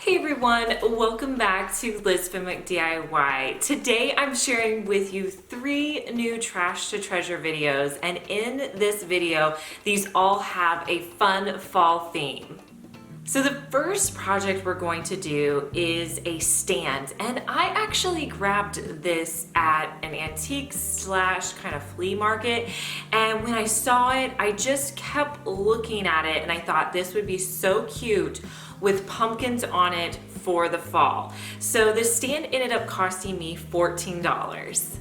Hey everyone, welcome back to lizfenwickdiy. Today I'm sharing with you 3 new trash to treasure videos, and in this video these all have a fun fall theme. So the first project we're going to do is a stand, and I actually grabbed this at an antique slash kind of flea market, and when I saw it I just kept looking at it and I thought this would be so cute with pumpkins on it for the fall. So this stand ended up costing me $14.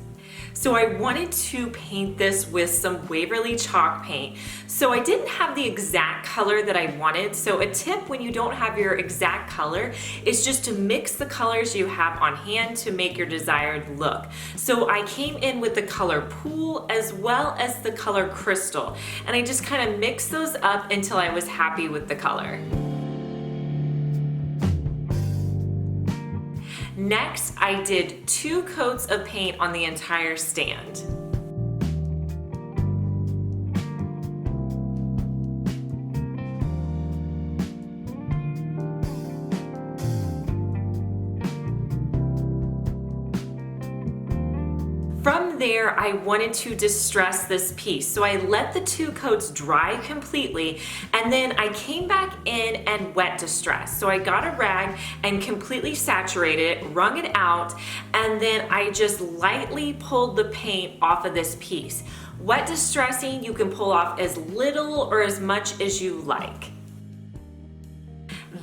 So I wanted to paint this with some Waverly chalk paint. So I didn't have the exact color that I wanted. So a tip when you don't have your exact color is just to mix the colors you have on hand to make your desired look. So I came in with the color Pool as well as the color Crystal. And I just kind of mixed those up until I was happy with the color. Next, I did 2 coats of paint on the entire stand. From there, I wanted to distress this piece. So I let the 2 coats dry completely, and then I came back in and wet distress. So I got a rag and completely saturated it, wrung it out, and then I just lightly pulled the paint off of this piece. Wet distressing, you can pull off as little or as much as you like.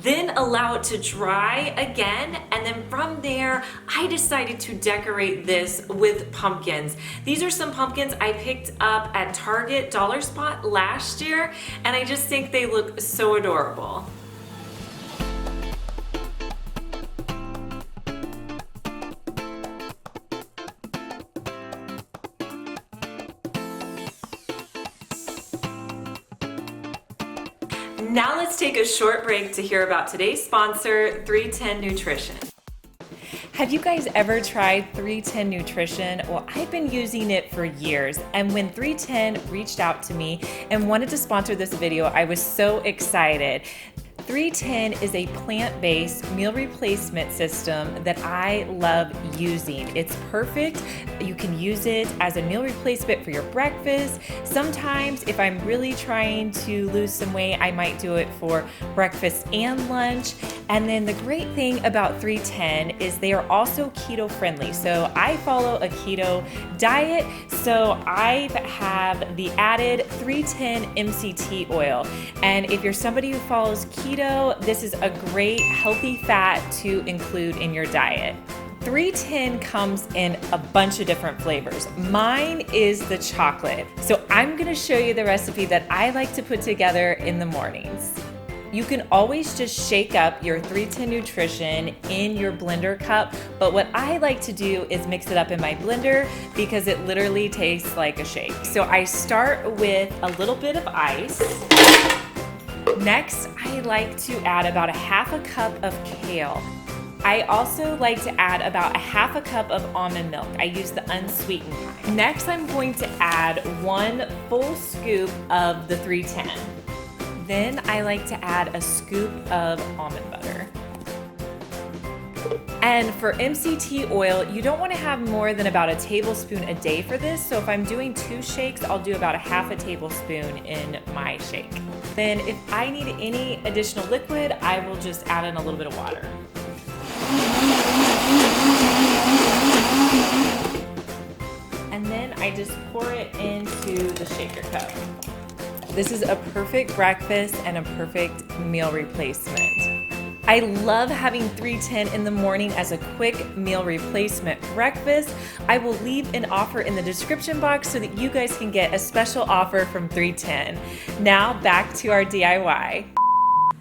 Then allow it to dry again, and then from there I decided to decorate this with pumpkins. These are some pumpkins I picked up at Target Dollar Spot last year, and I just think they look so adorable. Now let's take a short break to hear about today's sponsor, 310 Nutrition. Have you guys ever tried 310 Nutrition? Well, I've been using it for years, and when 310 reached out to me and wanted to sponsor this video, I was so excited. 310 is a plant-based meal replacement system that I love using. It's perfect. You can use it as a meal replacement for your breakfast. Sometimes if I'm really trying to lose some weight, I might do it for breakfast and lunch. And then the great thing about 310 is they are also keto friendly. So I follow a keto diet, so I have the added 310 MCT oil. And if you're somebody who follows keto, this is a great healthy fat to include in your diet. 310 comes in a bunch of different flavors. Mine is the chocolate. So I'm gonna show you the recipe that I like to put together in the mornings. You can always just shake up your 310 Nutrition in your blender cup, but what I like to do is mix it up in my blender because it literally tastes like a shake. So I start with a little bit of ice. Next, I like to add about a half a cup of kale. I also like to add about a half a cup of almond milk. I use the unsweetened kind. Next, I'm going to add 1 full scoop of the 310. Then I like to add a scoop of almond butter. And for MCT oil, you don't want to have more than about a tablespoon a day for this. So if I'm doing 2 shakes, I'll do about a half a tablespoon in my shake. Then if I need any additional liquid, I will just add in a little bit of water. And then I just pour it into the shaker cup. This is a perfect breakfast and a perfect meal replacement. I love having 310 in the morning as a quick meal replacement breakfast. I will leave an offer in the description box so that you guys can get a special offer from 310. Now back to our DIY.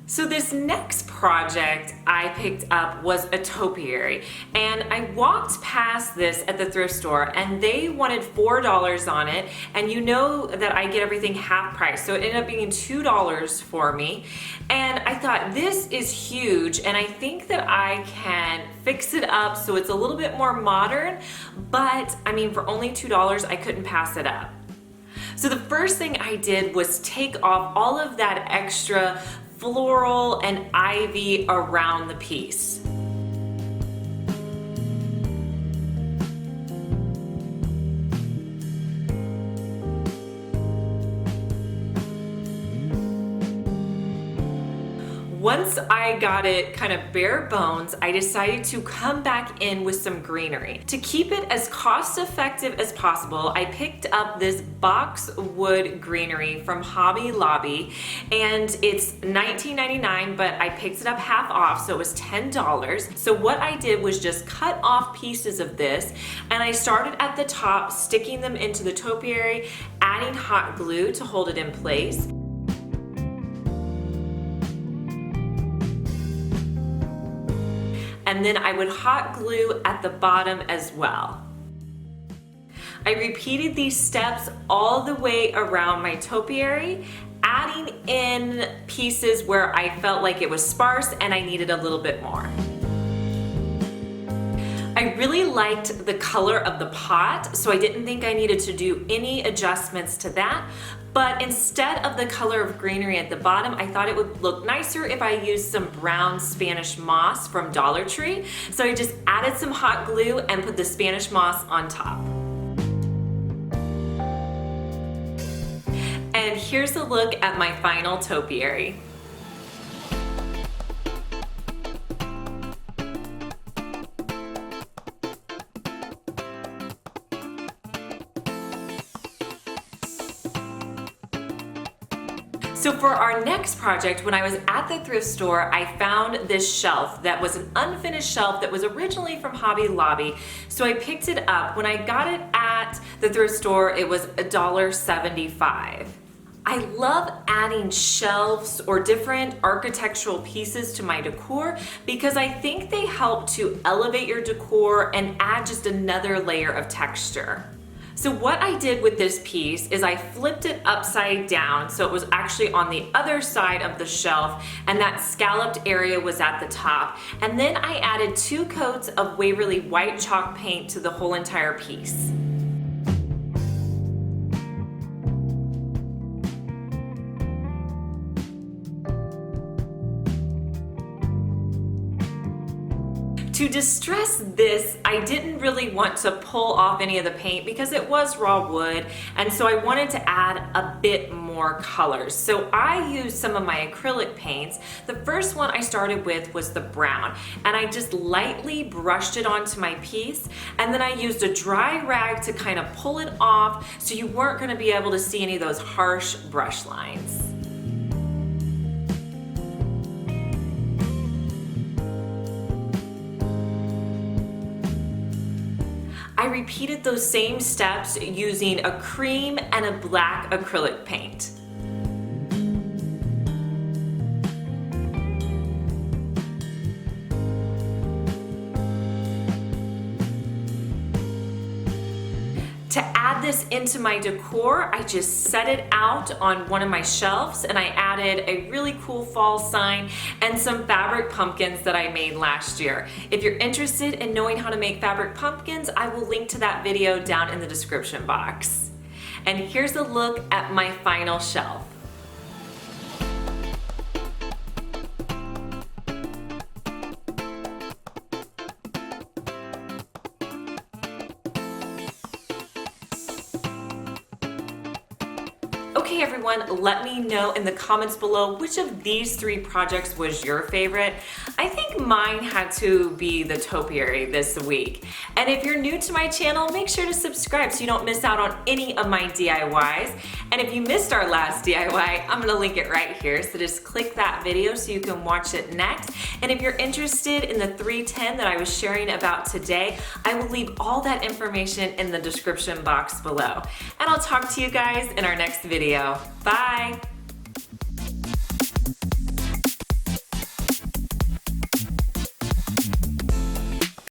So this next project I picked up was a topiary, and I walked past this at the thrift store and they wanted $4 on it, and you know that I get everything half price, so it ended up being $2 for me. And I thought, this is huge, and I think that I can fix it up so it's a little bit more modern, but I mean, for only $2 I couldn't pass it up. So the first thing I did was take off all of that extra floral and ivy around the piece. Once I got it kind of bare bones, I decided to come back in with some greenery. To keep it as cost effective as possible, I picked up this boxwood greenery from Hobby Lobby, and it's $19.99, but I picked it up half off, so it was $10. So what I did was just cut off pieces of this, and I started at the top, sticking them into the topiary, adding hot glue to hold it in place. And then I would hot glue at the bottom as well. I repeated these steps all the way around my topiary, adding in pieces where I felt like it was sparse and I needed a little bit more. I really liked the color of the pot, so I didn't think I needed to do any adjustments to that. But instead of the color of greenery at the bottom, I thought it would look nicer if I used some brown Spanish moss from Dollar Tree. So I just added some hot glue and put the Spanish moss on top. And here's a look at my final topiary. So for our next project, when I was at the thrift store, I found this shelf that was an unfinished shelf that was originally from Hobby Lobby. So I picked it up. When I got it at the thrift store, it was $1.75. I love adding shelves or different architectural pieces to my decor because I think they help to elevate your decor and add just another layer of texture. So what I did with this piece is I flipped it upside down so it was actually on the other side of the shelf, and that scalloped area was at the top. And then I added 2 coats of Waverly white chalk paint to the whole entire piece. To distress this, I didn't really want to pull off any of the paint because it was raw wood, and so I wanted to add a bit more colors. So I used some of my acrylic paints. The first one I started with was the brown, and I just lightly brushed it onto my piece, and then I used a dry rag to kind of pull it off so you weren't going to be able to see any of those harsh brush lines. I repeated those same steps using a cream and a black acrylic paint. To add this into my decor, I just set it out on one of my shelves, and I added a really cool fall sign and some fabric pumpkins that I made last year. If you're interested in knowing how to make fabric pumpkins, I will link to that video down in the description box. And here's a look at my final shelf. Okay everyone, let me know in the comments below which of these 3 projects was your favorite. I think mine had to be the topiary this week. And if you're new to my channel, make sure to subscribe so you don't miss out on any of my DIYs. And if you missed our last DIY, I'm gonna link it right here. So just click that video so you can watch it next. And if you're interested in the 310 that I was sharing about today, I will leave all that information in the description box below. And I'll talk to you guys in our next video. Bye.